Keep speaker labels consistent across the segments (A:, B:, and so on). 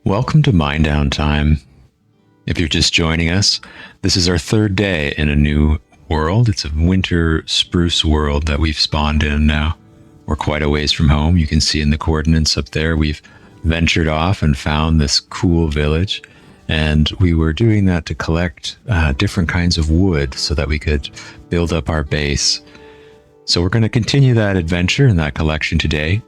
A: Welcome to Mind Downtime. If you're just joining us, this is our third day in a new world. It's a winter spruce world that we've spawned in now. We're quite a ways from home. You can see in the coordinates up there, we've ventured off and found this cool village. And we were doing that to collect different kinds of wood so that we could build up our base. So we're going to continue that adventure and that collection today.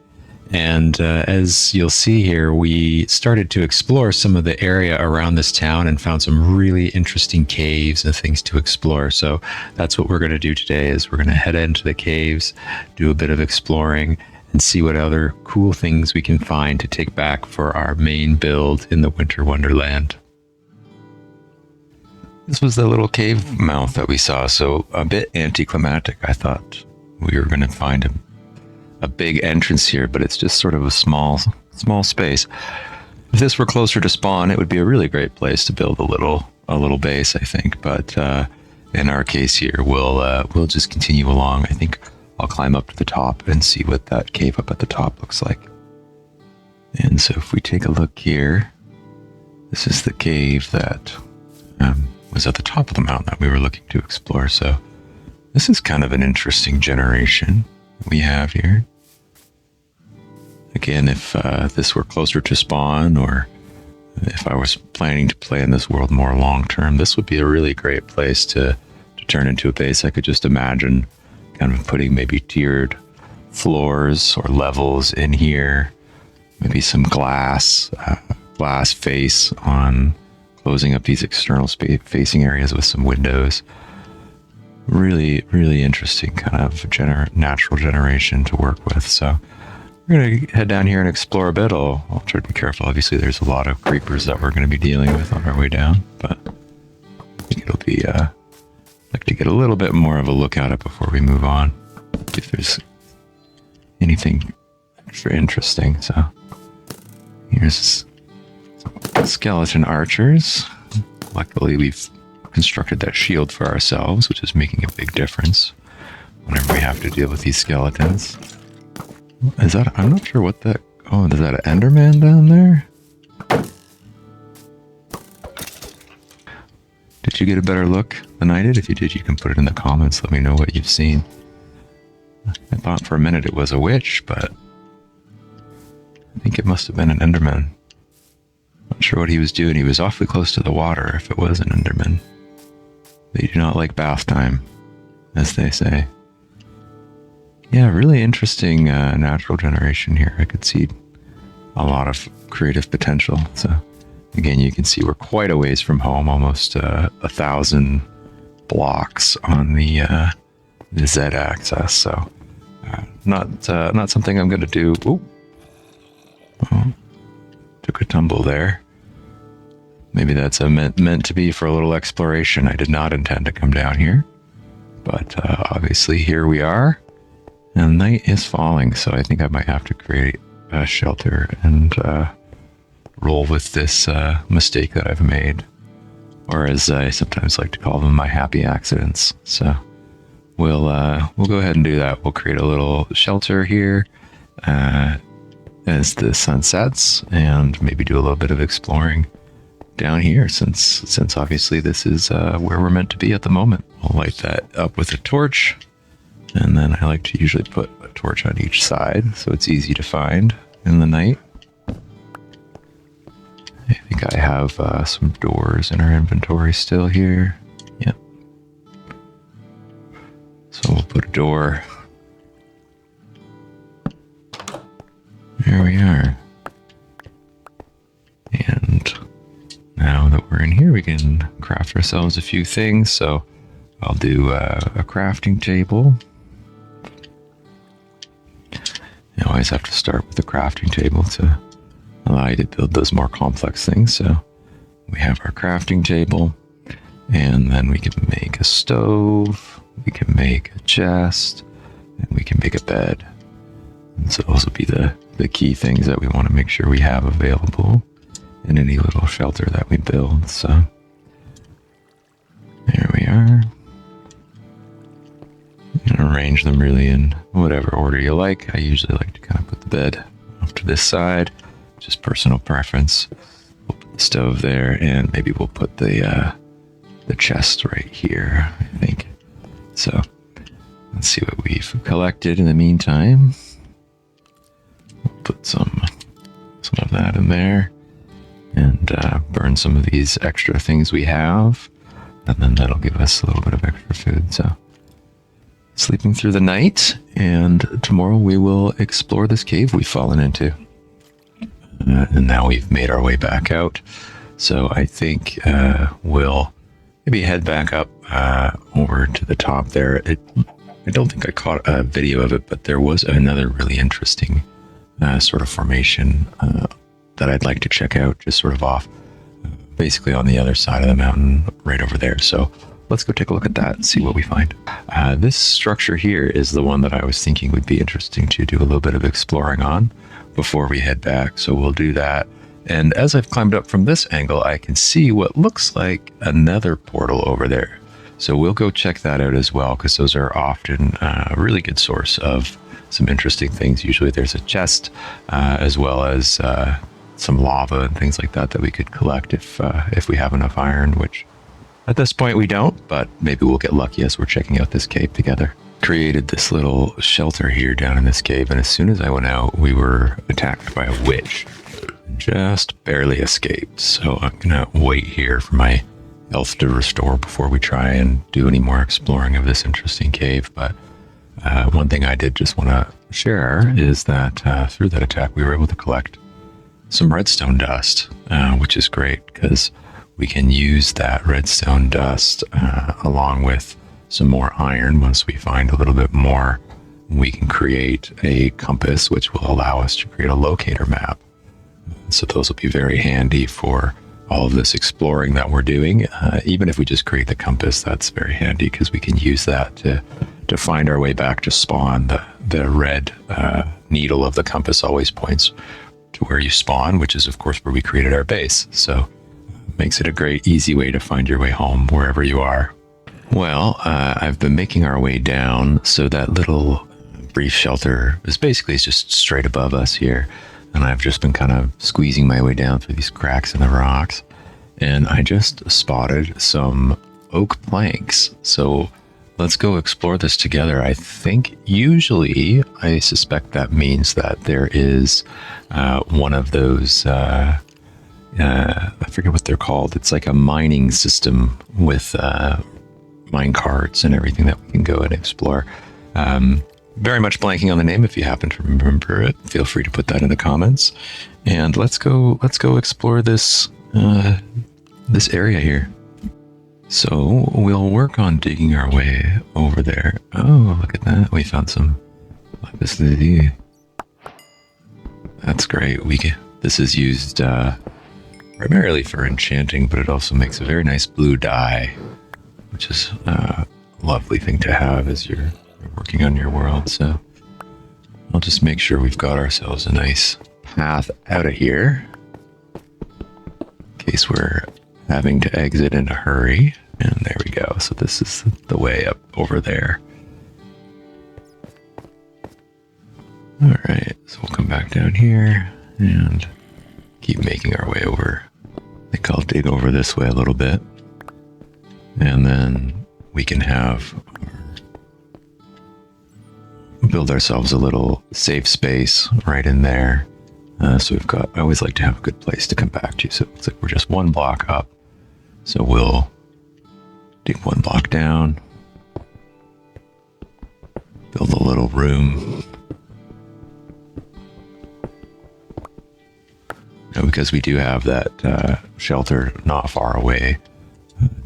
A: And as you'll see here, we started to explore some of the area around this town and found some really interesting caves and things to explore. So that's what we're going to do today is we're going to head into the caves, do a bit of exploring, and see what other cool things we can find to take back for our main build in the Winter Wonderland. This was the little cave mouth that we saw, so a bit anticlimactic. I thought we were going to find a big entrance here, but it's just sort of a small space. If this were closer to spawn, it would be a really great place to build a little base, I think. But in our case here, we'll just continue along. I think I'll climb up to the top and see what that cave up at the top looks like. And so if we take a look here, this is the cave that was at the top of the mountain that we were looking to explore. So this is kind of an interesting generation we have here. Again, if this were closer to spawn, or if I was planning to play in this world more long term, this would be a really great place to turn into a base. I could just imagine kind of putting maybe tiered floors or levels in here, maybe some glass face on closing up these external facing areas with some windows. Really, really interesting kind of natural generation to work with. So we're going to head down here and explore a bit. I'll try to be careful. Obviously, there's a lot of creepers that we're going to be dealing with on our way down, but I think it'll be, like to get a little bit more of a look at it before we move on, if there's anything extra interesting. So here's skeleton archers. Luckily, we've constructed that shield for ourselves, which is making a big difference whenever we have to deal with these skeletons. Is that, I'm not sure what that, oh, is that an Enderman down there? Did you get a better look than I did? If you did, you can put it in the comments. Let me know what you've seen. I thought for a minute it was a witch, but I think it must have been an Enderman. Not sure what he was doing. He was awfully close to the water if it was an Enderman. They do not like bath time, as they say. Yeah, really interesting natural generation here. I could see a lot of creative potential. So again, you can see we're quite a ways from home, almost 1,000 blocks on the Z-axis. So not something I'm going to do. Ooh. Oh, took a tumble there. Maybe that's meant to be for a little exploration. I did not intend to come down here, but obviously here we are, and night is falling, so I think I might have to create a shelter and roll with this mistake that I've made, or as I sometimes like to call them, my happy accidents. So we'll go ahead and do that. We'll create a little shelter here as the sun sets, and maybe do a little bit of exploring down here, since obviously this is where we're meant to be at the moment. I'll light that up with a torch, and then I like to usually put a torch on each side so it's easy to find in the night. I think I have some doors in our inventory still here. Yep. So we'll put a door. There we are. And now that we're in here, we can craft ourselves a few things. So I'll do a crafting table. You always have to start with the crafting table to allow you to build those more complex things. So we have our crafting table, and then we can make a stove, we can make a chest, and we can make a bed. And so those will be the key things that we want to make sure we have available in any little shelter that we build. So there we are. You can arrange them really in whatever order you like. I usually like to kind of put the bed off to this side, just personal preference. stove there, and maybe we'll put the chest right here, I think. So let's see what we've collected in the meantime. We'll put some of that in there, and burn some of these extra things we have, and then that'll give us a little bit of extra food. So sleeping through the night, and tomorrow we will explore this cave we've fallen into. And now we've made our way back out, so I think we'll maybe head back up over to the top there. I don't think I caught a video of it, but there was another really interesting sort of formation that I'd like to check out, just sort of off, basically on the other side of the mountain, right over there. So let's go take a look at that and see what we find. This structure here is the one that I was thinking would be interesting to do a little bit of exploring on before we head back. So we'll do that. And as I've climbed up from this angle, I can see what looks like another portal over there. So we'll go check that out as well, because those are often a really good source of some interesting things. Usually there's a chest, as well as some lava and things like that we could collect if we have enough iron, which at this point we don't, but maybe we'll get lucky as we're checking out this cave together. Created this little shelter here down in this cave, and as soon as I went out, we were attacked by a witch. Just barely escaped, so I'm gonna wait here for my health to restore before we try and do any more exploring of this interesting cave. But one thing I did just want to share is that through that attack we were able to collect some redstone dust, which is great because we can use that redstone dust along with some more iron. Once we find a little bit more, we can create a compass, which will allow us to create a locator map. So those will be very handy for all of this exploring that we're doing. Even if we just create the compass, that's very handy because we can use that to find our way back to spawn. The red needle of the compass always points to where you spawn, which is of course where we created our base. So it makes it a great easy way to find your way home wherever you are. Well, I've been making our way down, so that little brief shelter is basically just straight above us here. And I've just been kind of squeezing my way down through these cracks in the rocks. And I just spotted some oak planks. So let's go explore this together. I think I suspect that means that there is one of those, I forget what they're called. It's like a mining system with mine carts and everything that we can go and explore. Very much blanking on the name. If you happen to remember it, feel free to put that in the comments. And let's go explore this this area here. So we'll work on digging our way over there. Oh, look at that! We found some lapis lazuli. That's great. This is used primarily for enchanting, but it also makes a very nice blue dye, which is a lovely thing to have as you're working on your world. So I'll just make sure we've got ourselves a nice path out of here in case we're having to exit in a hurry. And there we go. So this is the way up over there. All right, so we'll come back down here and keep making our way over. I think I'll dig over this way a little bit, and then we can build ourselves a little safe space right in there. So I always like to have a good place to come back to. So it looks like we're just one block up. So we'll dig one block down, build a little room. Now, because we do have that shelter not far away,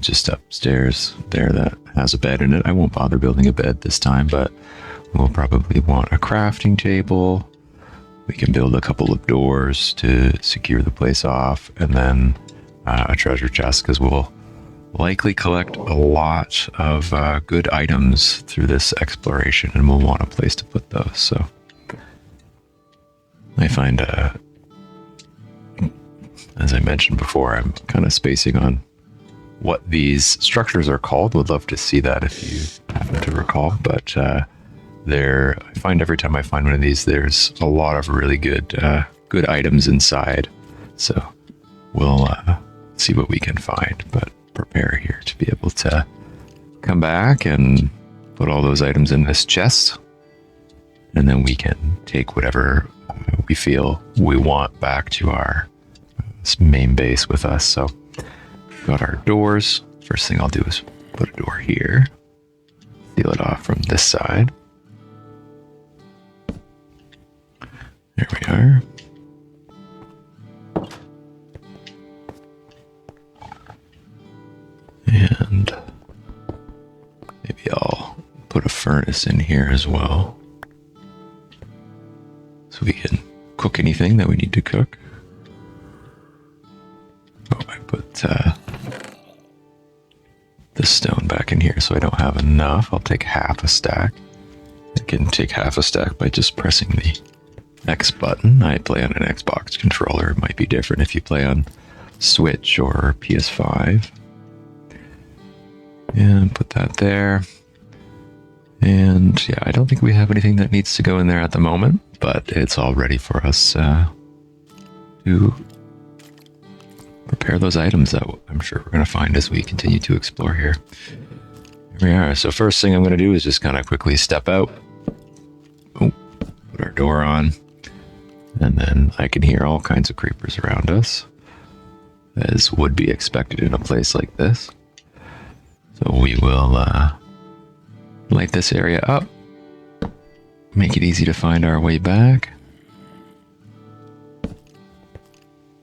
A: just upstairs there, that has a bed in it. I won't bother building a bed this time, but we'll probably want a crafting table. We can build a couple of doors to secure the place off, and then a treasure chest, because we'll likely collect a lot of good items through this exploration, and we'll want a place to put those. So I find, as I mentioned before, I'm kind of spacing on what these structures are called. Would love to see that if you happen to recall, but I find every time I find one of these, there's a lot of really good items inside. So we'll see what we can find, but prepare here to be able to come back and put all those items in this chest, and then we can take whatever we feel we want back to our main base with us. So we've got our doors. First thing I'll do is put a door here, seal it off from this side. There we are. And maybe I'll put a furnace in here as well, so we can cook anything that we need to cook. Oh, I put the stone back in here, so I don't have enough. I'll take half a stack. I can take half a stack by just pressing the X button. I play on an Xbox controller. It might be different if you play on Switch or PS5. And put that there. And yeah, I don't think we have anything that needs to go in there at the moment, but it's all ready for us to prepare those items that I'm sure we're going to find as we continue to explore here. Here we are. So first thing I'm going to do is just kind of quickly step out. Oh, put our door on. And then I can hear all kinds of creepers around us, as would be expected in a place like this. So we will light this area up, make it easy to find our way back.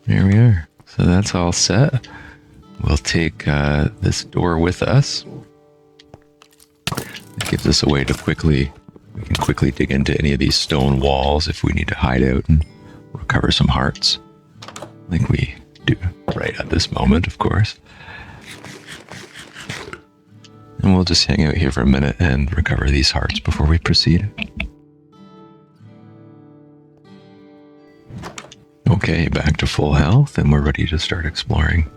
A: There we are. So that's all set. We'll take this door with us. It gives us a way to we can quickly dig into any of these stone walls if we need to hide out and recover some hearts, like we do right at this moment, of course. And we'll just hang out here for a minute and recover these hearts before we proceed. Okay, back to full health, and we're ready to start exploring.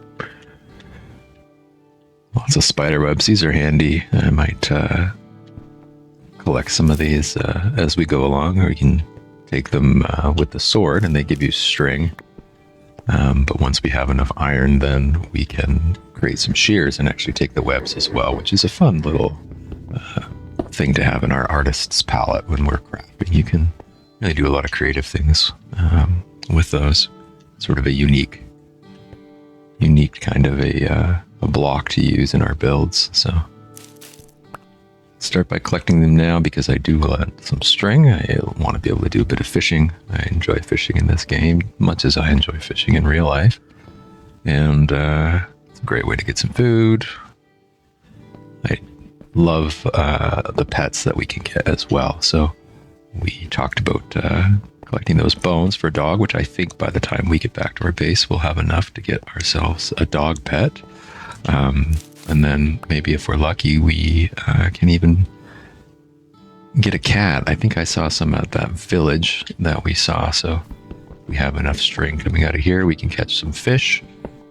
A: Lots of spider webs. These are handy. I might collect some of these as we go along, or you can take them with the sword, and they give you string. But once we have enough iron, then we can create some shears and actually take the webs as well, which is a fun little thing to have in our artist's palette when we're crafting. You can really do a lot of creative things with those. Sort of a unique kind of a block to use in our builds. So start by collecting them now because I do want some string. I want to be able to do a bit of fishing. I enjoy fishing in this game much as I enjoy fishing in real life. And it's a great way to get some food. I love the pets that we can get as well. So we talked about collecting those bones for a dog, which I think by the time we get back to our base, we'll have enough to get ourselves a dog pet. And then maybe if we're lucky, we can even get a cat. I think I saw some at that village that we saw. So we have enough string coming out of here. We can catch some fish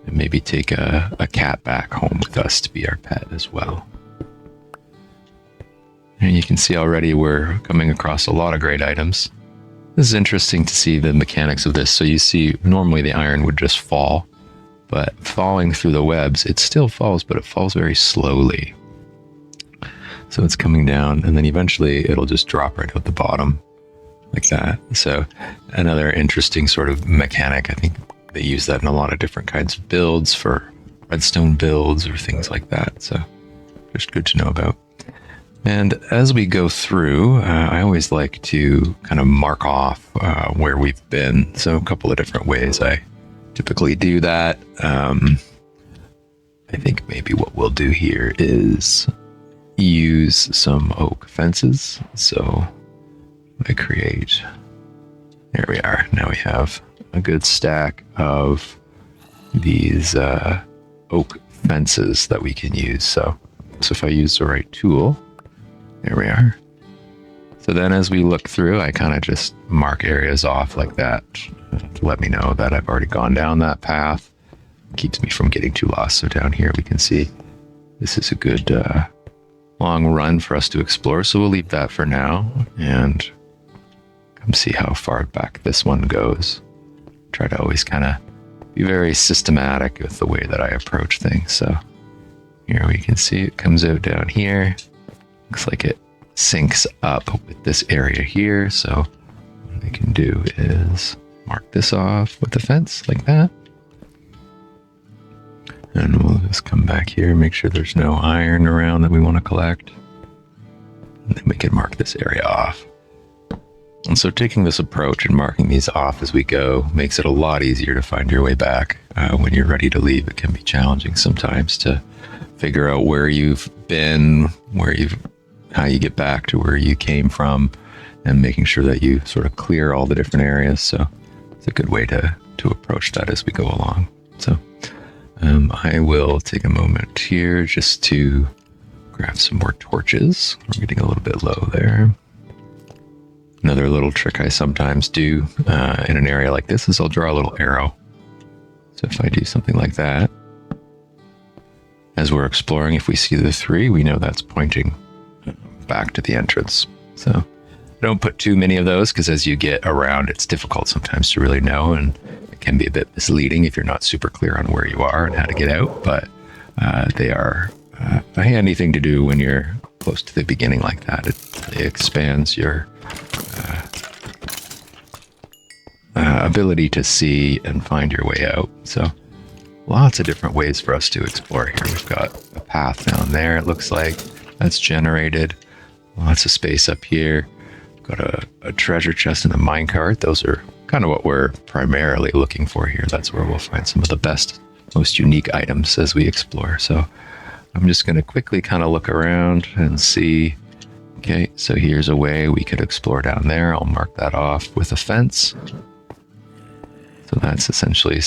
A: and maybe take a cat back home with us to be our pet as well. And you can see already we're coming across a lot of great items. This is interesting to see the mechanics of this. So you see, normally the iron would just fall. But falling through the webs, it still falls, but it falls very slowly. So it's coming down, and then eventually it'll just drop right out the bottom, like that. So another interesting sort of mechanic. I think they use that in a lot of different kinds of builds for redstone builds or things like that. So just good to know about. And as we go through, I always like to kind of mark off where we've been. So a couple of different ways I typically do that. I think maybe what we'll do here is use some oak fences. So I create, there we are. Now we have a good stack of these oak fences that we can use. So if I use the right tool, there we are. So then as we look through, I kind of just mark areas off like that to let me know that I've already gone down that path. Keeps me from getting too lost. So down here we can see this is a good long run for us to explore. So we'll leave that for now and come see how far back this one goes. Try to always kind of be very systematic with the way that I approach things. So here we can see it comes out down here. Looks like it syncs up with this area here. So what I can do is mark this off with the fence like that. And we'll just come back here, make sure there's no iron around that we want to collect. And then we can mark this area off. And so taking this approach and marking these off as we go makes it a lot easier to find your way back. When you're ready to leave, it can be challenging sometimes to figure out where you've been, how you get back to where you came from, and making sure that you sort of clear all the different areas. So it's a good way to approach that as we go along. So I will take a moment here just to grab some more torches. We're getting a little bit low there. Another little trick I sometimes do in an area like this is I'll draw a little arrow. So if I do something like that, as we're exploring, if we see the 3, we know that's pointing back to the entrance. So don't put too many of those, because as you get around, it's difficult sometimes to really know, and it can be a bit misleading if you're not super clear on where you are and how to get out. But they are a handy thing to do when you're close to the beginning like that. It expands your ability to see and find your way out. So lots of different ways for us to explore here. We've got a path down there, it looks like, that's generated. Lots of space up here. Got a treasure chest and a minecart. Those are kind of what we're primarily looking for here. That's where we'll find some of the best, most unique items as we explore. So I'm just going to quickly kind of look around and see. Okay, so here's a way we could explore down there. I'll mark that off with a fence. So that's essentially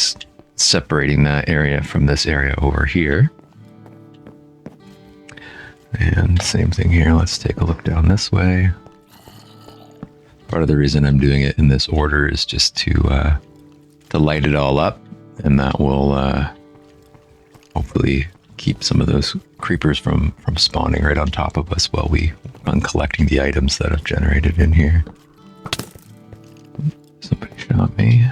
A: separating that area from this area over here. And same thing here. Let's take a look down this way. Part of the reason I'm doing it in this order is just to light it all up, and that will hopefully keep some of those creepers from spawning right on top of us while we are collecting the items that have generated in here. Somebody shot me.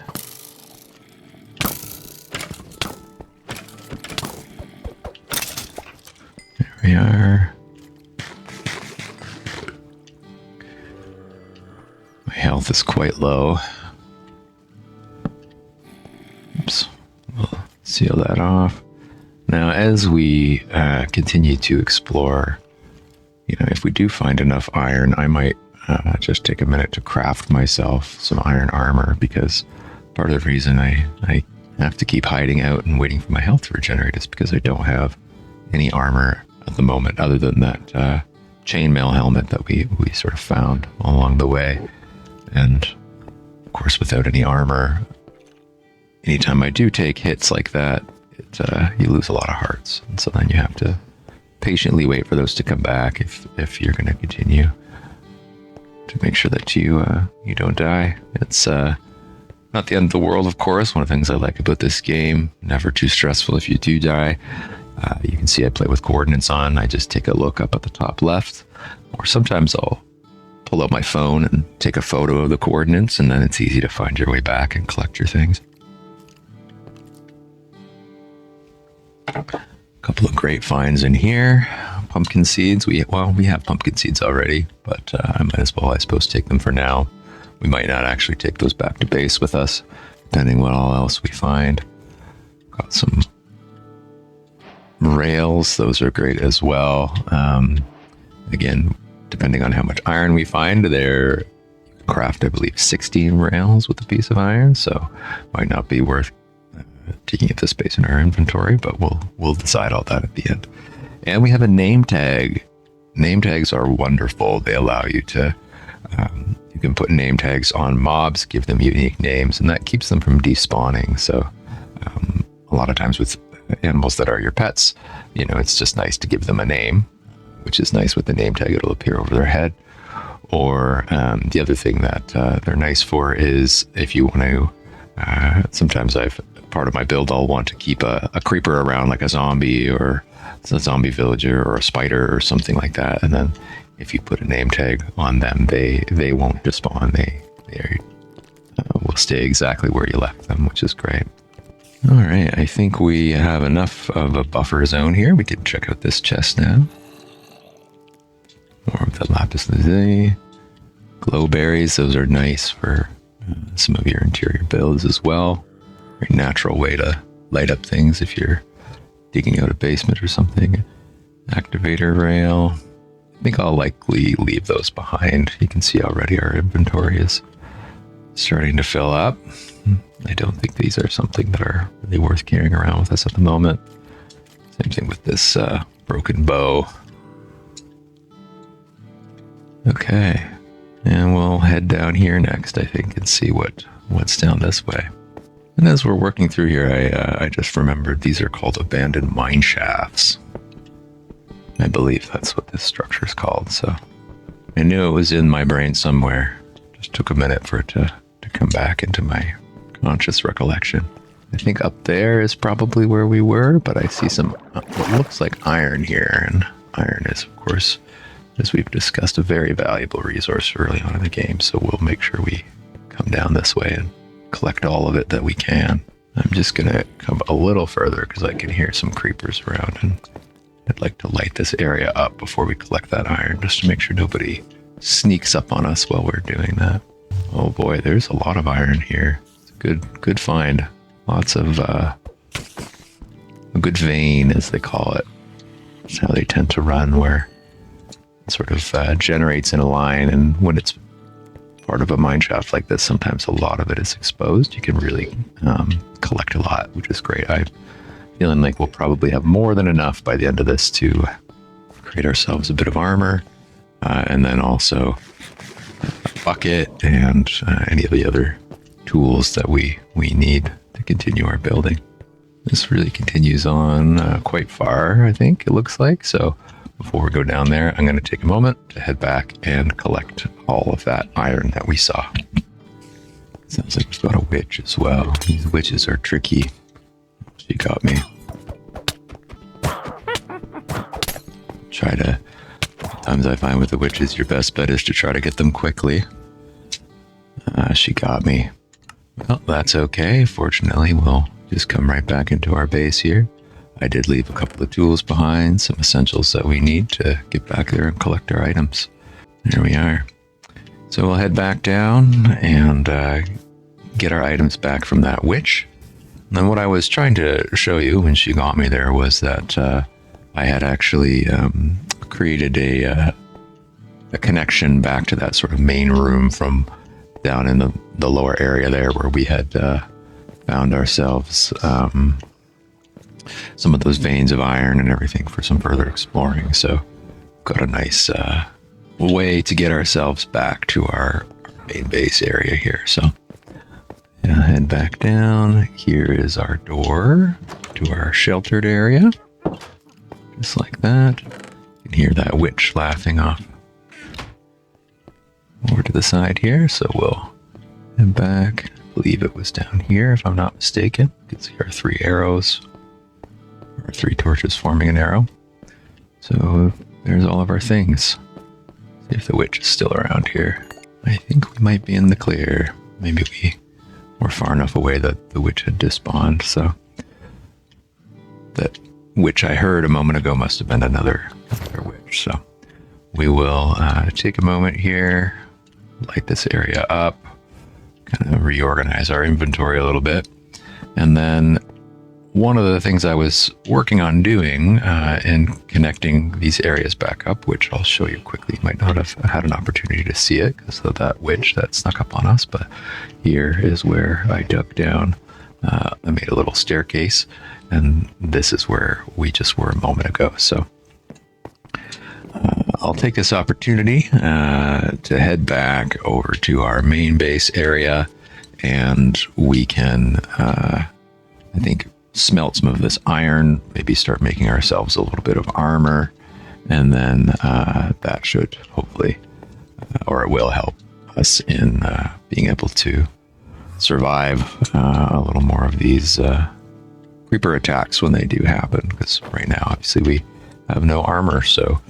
A: There we are. My health is quite low. Oops. We'll seal that off. Now, as we continue to explore, if we do find enough iron, I might just take a minute to craft myself some iron armor, because part of the reason I have to keep hiding out and waiting for my health to regenerate is because I don't have any armor at the moment, other than that chainmail helmet that we sort of found along the way. And of course, without any armor, anytime I do take hits like that, you lose a lot of hearts, and so then you have to patiently wait for those to come back if you're going to continue to make sure that you don't die. It's not the end of the world, of course. One of the things I like about this game, never too stressful if you do die. You can see I play with coordinates on. I just take a look up at the top left, or sometimes I'll pull out my phone and take a photo of the coordinates, and then it's easy to find your way back and collect your things. A couple of great finds in here. Pumpkin seeds. We have pumpkin seeds already, but I might as well, I suppose, take them for now. We might not actually take those back to base with us, depending what all else we find. Got some rails. Those are great as well. Again, depending on how much iron we find, they're craft, I believe, 16 rails with a piece of iron, so might not be worth taking up the space in our inventory, but we'll decide all that at the end. And we have a name tag. Name tags are wonderful. They allow you to you can put name tags on mobs, give them unique names, and that keeps them from despawning. So a lot of times with animals that are your pets, it's just nice to give them a name, which is nice. With the name tag, it'll appear over their head. Or the other thing that they're nice for is if you want to, sometimes part of my build, I'll want to keep a creeper around, like a zombie or a zombie villager or a spider or something like that. And then if you put a name tag on them, they won't despawn. They will stay exactly where you left them, which is great. All right, I think we have enough of a buffer zone here. We can check out this chest now. More of the lapis lazuli. Glow berries, those are nice for some of your interior builds as well. Very natural way to light up things if you're digging out a basement or something. Activator rail. I think I'll likely leave those behind. You can see already our inventory is starting to fill up. I don't think these are something that are really worth carrying around with us at the moment. Same thing with this broken bow. Okay, and we'll head down here next, I think, and see what's down this way. And as we're working through here, I just remembered these are called abandoned mine shafts. I believe that's what this structure is called, so I knew it was in my brain somewhere. Just took a minute for it to come back into my conscious recollection. I think up there is probably where we were, but I see some what looks like iron here, and iron is, of course, as we've discussed, a very valuable resource early on in the game, so we'll make sure we come down this way and collect all of it that we can. I'm just gonna come a little further because I can hear some creepers around, and I'd like to light this area up before we collect that iron, just to make sure nobody sneaks up on us while we're doing that. Oh boy, there's a lot of iron here. It's a good find. Lots of a good vein, as they call it. That's how they tend to run, where it sort of generates in a line, and when it's part of a mine shaft like this, sometimes a lot of it is exposed. You can really collect a lot, which is great. I'm feeling like we'll probably have more than enough by the end of this to create ourselves a bit of armor, and then also a bucket and any of the other tools that we need to continue our building. This really continues on quite far, I think it looks like. So before we go down there, I'm going to take a moment to head back and collect all of that iron that we saw. Sounds like we've got a witch as well. These witches are tricky. She got me. Sometimes I find with the witches, your best bet is to try to get them quickly. She got me. Well, that's okay. Fortunately, we'll just come right back into our base here. I did leave a couple of tools behind, some essentials that we need to get back there and collect our items. There we are. So we'll head back down and get our items back from that witch. And then what I was trying to show you when she got me there was that I had actually created a connection back to that sort of main room from down in the lower area there, where we had found ourselves some of those veins of iron and everything for some further exploring. So got a nice way to get ourselves back to our main base area here. So yeah, head back down. Here is our door to our sheltered area. Just like that. You can hear that witch laughing off over to the side here. So we'll head back. I believe it was down here, if I'm not mistaken. You can see our 3 arrows, or 3 torches forming an arrow. So there's all of our things. See if the witch is still around here. I think we might be in the clear. Maybe we were far enough away that the witch had despawned. So that witch I heard a moment ago must have been another witch. So we will take a moment here, light this area up, kind of reorganize our inventory a little bit. And then one of the things I was working on doing in connecting these areas back up, which I'll show you quickly, you might not have had an opportunity to see it because of that witch that snuck up on us, but here is where I dug down. I made a little staircase, and this is where we just were a moment ago. So I'll take this opportunity to head back over to our main base area, and we can, I think, smelt some of this iron, maybe start making ourselves a little bit of armor, and then that should hopefully, or it will help us in being able to survive a little more of these creeper attacks when they do happen, because right now obviously we have no armor, so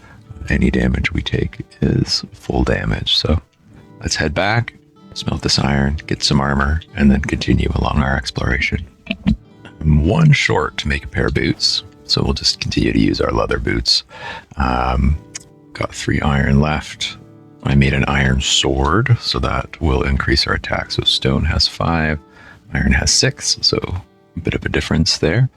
A: any damage we take is full damage. So let's head back, smelt this iron, get some armor, and then continue along our exploration. I'm one short to make a pair of boots, so we'll just continue to use our leather boots. Got 3 iron left. I made an iron sword, so that will increase our attack. So stone has 5, iron has 6, so a bit of a difference there.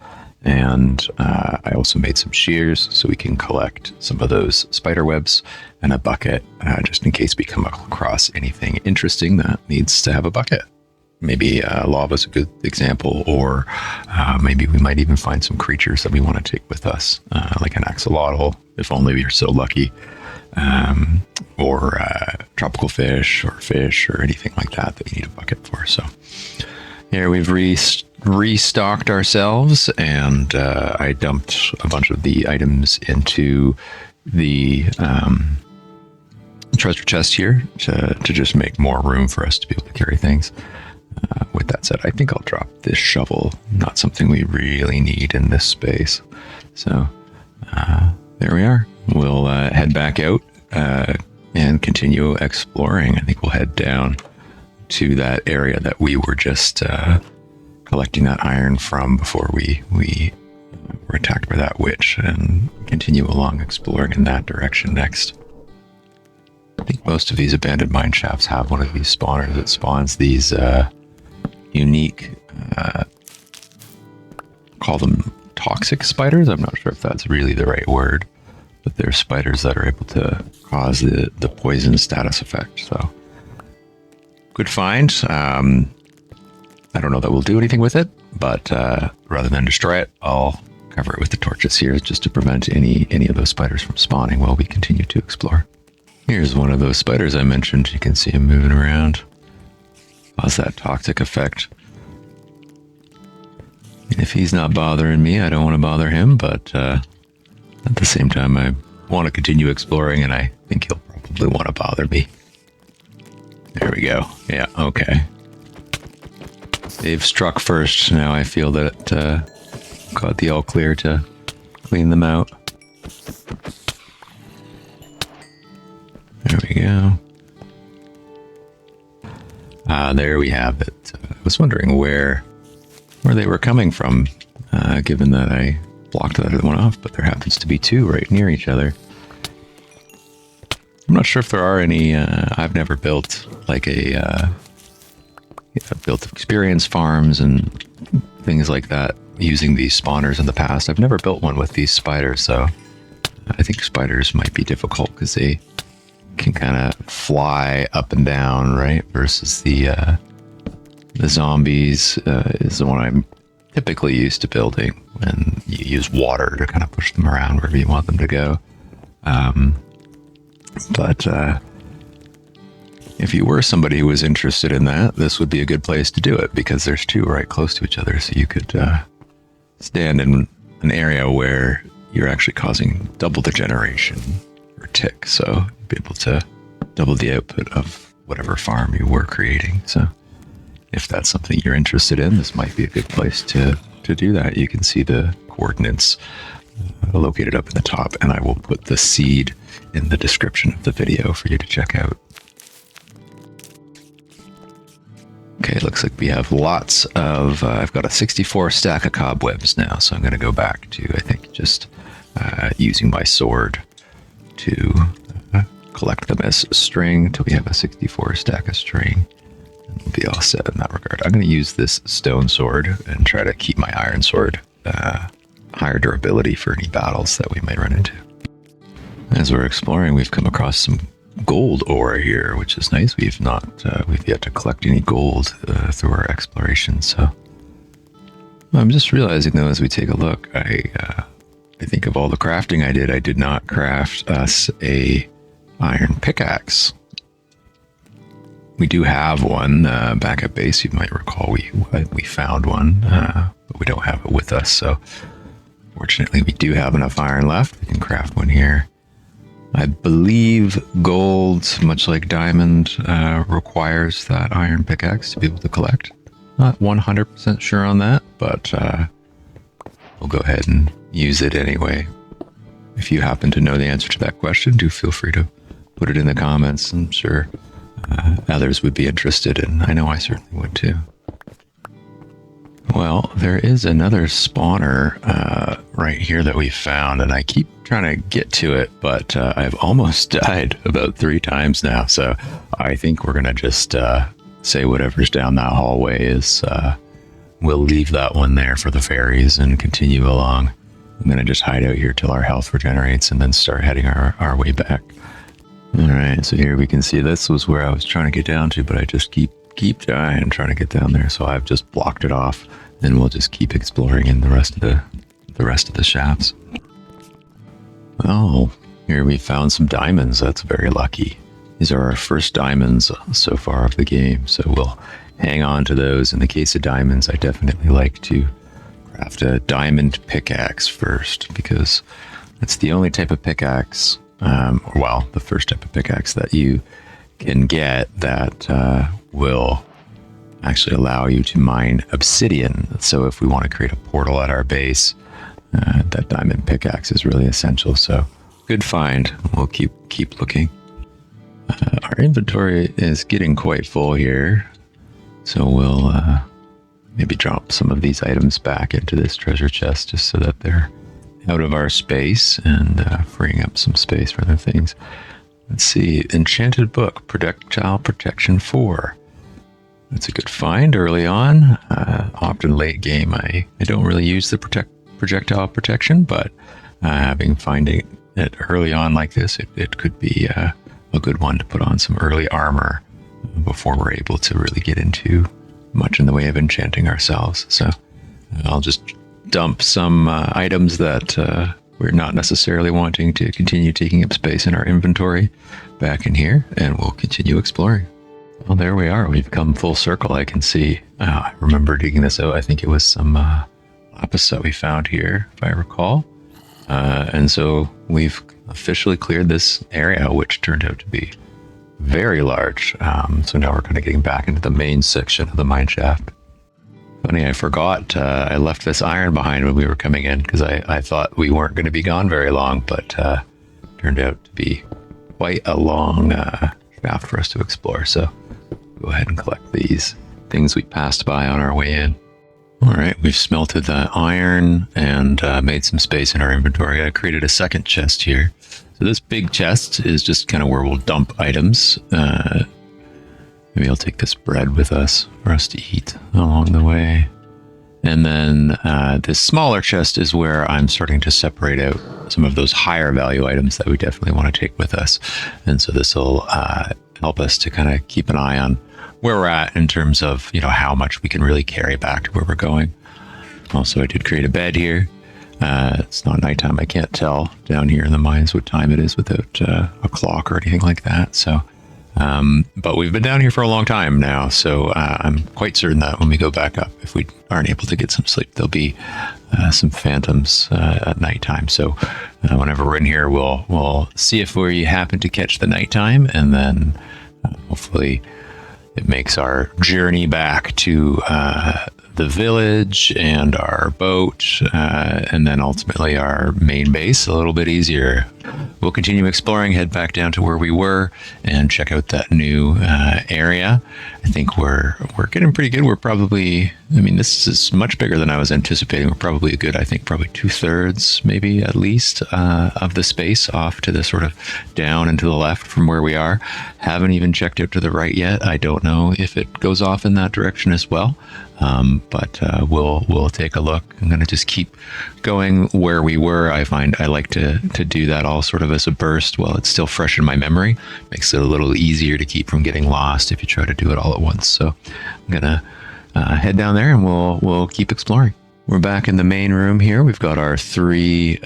A: And I also made some shears so we can collect some of those spider webs, and a bucket just in case we come across anything interesting that needs to have a bucket. Maybe lava's a good example, or maybe we might even find some creatures that we want to take with us, like an axolotl, if only we are so lucky, or tropical fish or anything like that that you need a bucket for. So here we've restocked ourselves, and I dumped a bunch of the items into the treasure chest here to just make more room for us to be able to carry things. With that said, I think I'll drop this shovel. Not something we really need in this space. So there we are. We'll head back out and continue exploring. I think we'll head down to that area that we were just collecting that iron from before we were attacked by that witch, and continue along exploring in that direction next. I think most of these abandoned mine shafts have one of these spawners that spawns these unique, call them toxic spiders. I'm not sure if that's really the right word, but they're spiders that are able to cause the poison status effect. So good find. I don't know that we'll do anything with it, but rather than destroy it, I'll cover it with the torches here just to prevent any of those spiders from spawning while we continue to explore. Here's one of those spiders I mentioned. You can see him moving around. Cause that toxic effect. And if he's not bothering me, I don't want to bother him, but at the same time, I want to continue exploring, and I think he'll probably want to bother me. There we go. Yeah, okay. They've struck first. Now I feel that got the all clear to clean them out. There we go. There we have it. I was wondering where they were coming from, given that I blocked that other one off, but there happens to be 2 right near each other. I'm not sure if there are any. I've never built like I've built experience farms and things like that using these spawners in the past. I've never built one with these spiders, so I think spiders might be difficult because they can kind of fly up and down, right? Versus the zombies is the one I'm typically used to building, and you use water to kind of push them around wherever you want them to go. But if you were somebody who was interested in that, this would be a good place to do it, because there's 2 right close to each other, so you could stand in an area where you're actually causing double the generation or tick, so you'd be able to double the output of whatever farm you were creating. So if that's something you're interested in, this might be a good place to do that. You can see the coordinates located up in the top, and I will put the seed in the description of the video for you to check out. Okay, looks like we have lots of, I've got a 64 stack of cobwebs now, so I'm going to go back to, I think, just using my sword to collect them as string until we have a 64 stack of string. And we'll be all set in that regard. I'm going to use this stone sword and try to keep my iron sword higher durability for any battles that we might run into. As we're exploring, we've come across some gold ore here, which is nice. We've yet to collect any gold through our exploration. So I'm just realizing, though, as we take a look, I think of all the crafting I did not craft us a iron pickaxe. We do have one back at base. You might recall we found one, but we don't have it with us. So fortunately, we do have enough iron left. We can craft one here. I believe gold, much like diamond, requires that iron pickaxe to be able to collect. Not 100% sure on that, but we'll go ahead and use it anyway. If you happen to know the answer to that question, do feel free to put it in the comments. I'm sure others would be interested, and I know I certainly would too. Well, there is another spawner right here that we found, and I keep trying to get to it, but I've almost died about 3 times now, so I think we're going to just say whatever's down that hallway is, we'll leave that one there for the fairies and continue along. I'm going to just hide out here till our health regenerates and then start heading our way back. Alright, so here we can see this was where I was trying to get down to, but I just keep dying trying to get down there, so I've just blocked it off, and we'll just keep exploring in the rest of the shafts. Oh, here we found some diamonds. That's very lucky. These are our first diamonds so far of the game, so we'll hang on to those. In the case of diamonds, I definitely like to craft a diamond pickaxe first, because it's the only type of pickaxe, the first type of pickaxe that you can get that will actually allow you to mine obsidian. So if we want to create a portal at our base, that diamond pickaxe is really essential. So good find. We'll keep looking. Our inventory is getting quite full here, so we'll maybe drop some of these items back into this treasure chest just so that they're out of our space and freeing up some space for other things. Let's see, enchanted book, projectile protection 4. That's a good find early on. Often late game, I don't really use the projectile protection, but finding it early on like this, it could be a good one to put on some early armor before we're able to really get into much in the way of enchanting ourselves. So I'll just dump some items that we're not necessarily wanting to continue taking up space in our inventory back in here, and we'll continue exploring. Well, there we are. We've come full circle. I can see. I remember digging this out. I think it was some lapis that we found here, if I recall. And so we've officially cleared this area, which turned out to be very large. So now we're kind of getting back into the main section of the mine shaft. Funny, I forgot I left this iron behind when we were coming in, because I thought we weren't going to be gone very long, but turned out to be quite a long shaft for us to explore. So go ahead and collect these things we passed by on our way in. All right, we've smelted the iron and made some space in our inventory. I created a second chest here. So this big chest is just kind of where we'll dump items. Maybe I'll take this bread with us for us to eat along the way. And then this smaller chest is where I'm starting to separate out some of those higher value items that we definitely want to take with us. And so this will help us to kind of keep an eye on where we're at in terms of, how much we can really carry back to where we're going. Also, I did create a bed here. It's not nighttime. I can't tell down here in the mines what time it is without a clock or anything like that. So, but we've been down here for a long time now. So I'm quite certain that when we go back up, if we aren't able to get some sleep, there'll be some phantoms at nighttime. So whenever we're in here, we'll see if we happen to catch the nighttime, and then hopefully it makes our journey back to the village and our boat, and then ultimately our main base a little bit easier. We'll continue exploring, head back down to where we were, and check out that new area. I think we're getting pretty good. We're probably, this is much bigger than I was anticipating. We're probably a good, probably 2/3, maybe at least, of the space off to the sort of down and to the left from where we are. Haven't even checked out to the right yet. I don't know if it goes off in that direction as well. But we'll take a look. I'm going to just keep going where we were. I find I like to do that all sort of as a burst while it's still fresh in my memory. Makes it a little easier to keep from getting lost if you try to do it all at once. So I'm going to head down there and we'll keep exploring. We're back in the main room here. We've got our 3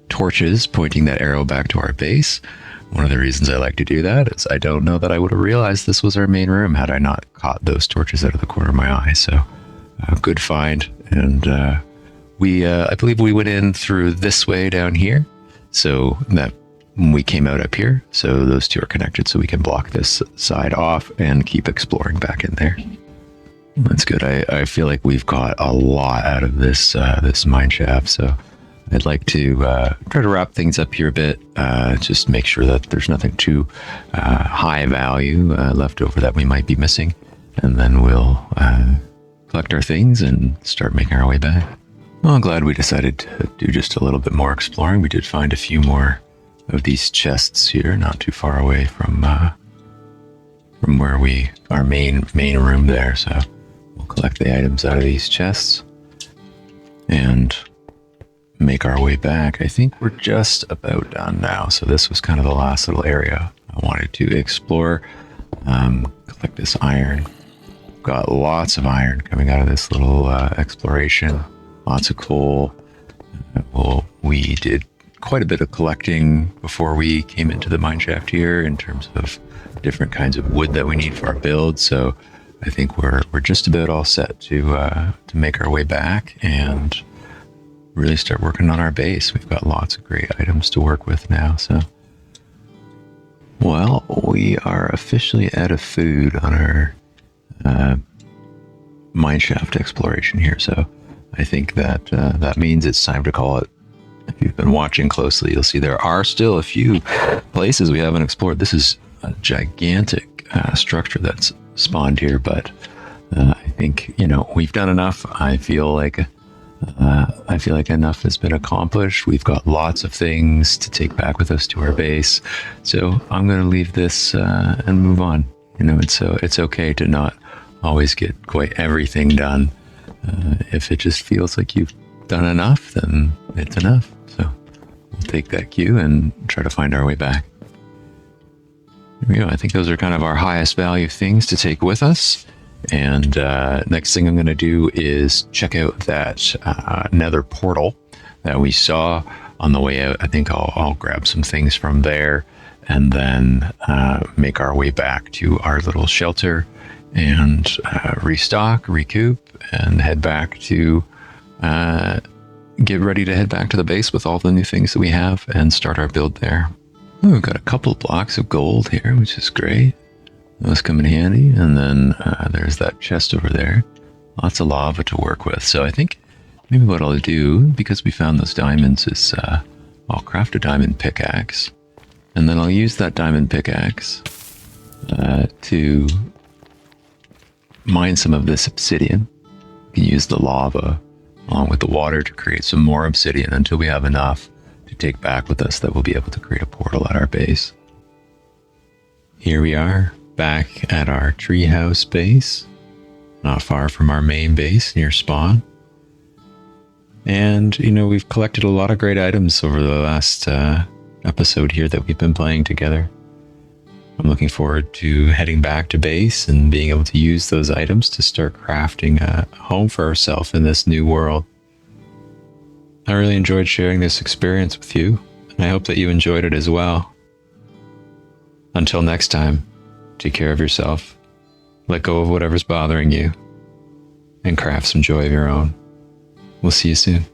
A: torches pointing that arrow back to our base. One of the reasons I like to do that is I don't know that I would have realized this was our main room had I not caught those torches out of the corner of my eye. So good find. And I believe we went in through this way down here. So that we came out up here. So those two are connected, so we can block this side off and keep exploring back in there. That's good. I feel like we've got a lot out of this mine shaft. So I'd like to try to wrap things up here a bit, just make sure that there's nothing too high value left over that we might be missing. And then we'll collect our things and start making our way back. Well, I'm glad we decided to do just a little bit more exploring. We did find a few more of these chests here, not too far away from where our main room there. So we'll collect the items out of these chests and make our way back. I think we're just about done now. So this was kind of the last little area I wanted to explore. Collect this iron. Got lots of iron coming out of this little exploration. Lots of coal. We did quite a bit of collecting before we came into the mineshaft here in terms of different kinds of wood that we need for our build. So I think we're just about all set to make our way back and really start working on our base. We've got lots of great items to work with now. So, well, we are officially out of food on our mineshaft exploration here. So I think that that means it's time to call it. If you've been watching closely, you'll see there are still a few places we haven't explored. This is a gigantic structure that's spawned here, but I think, we've done enough. I feel like enough has been accomplished. We've got lots of things to take back with us to our base. So I'm going to leave this and move on. It's okay to not always get quite everything done. If it just feels like you've done enough, then it's enough. So we'll take that cue and try to find our way back. Here we go. I think those are kind of our highest value things to take with us. And next thing I'm going to do is check out that nether portal that we saw on the way out. I think I'll grab some things from there and then make our way back to our little shelter and restock, recoup, and head back to get ready to head back to the base with all the new things that we have and start our build there. Oh, we've got a couple blocks of gold here, which is great. Those come in handy. And then there's that chest over there. Lots of lava to work with. So I think maybe what I'll do, because we found those diamonds, is I'll craft a diamond pickaxe. And then I'll use that diamond pickaxe to mine some of this obsidian. We can use the lava along with the water to create some more obsidian until we have enough to take back with us that we'll be able to create a portal at our base. Here we are, back at our treehouse base, not far from our main base near spawn. And, we've collected a lot of great items over the last episode here that we've been playing together. I'm looking forward to heading back to base and being able to use those items to start crafting a home for ourselves in this new world. I really enjoyed sharing this experience with you, and I hope that you enjoyed it as well. Until next time, take care of yourself, let go of whatever's bothering you, and craft some joy of your own. We'll see you soon.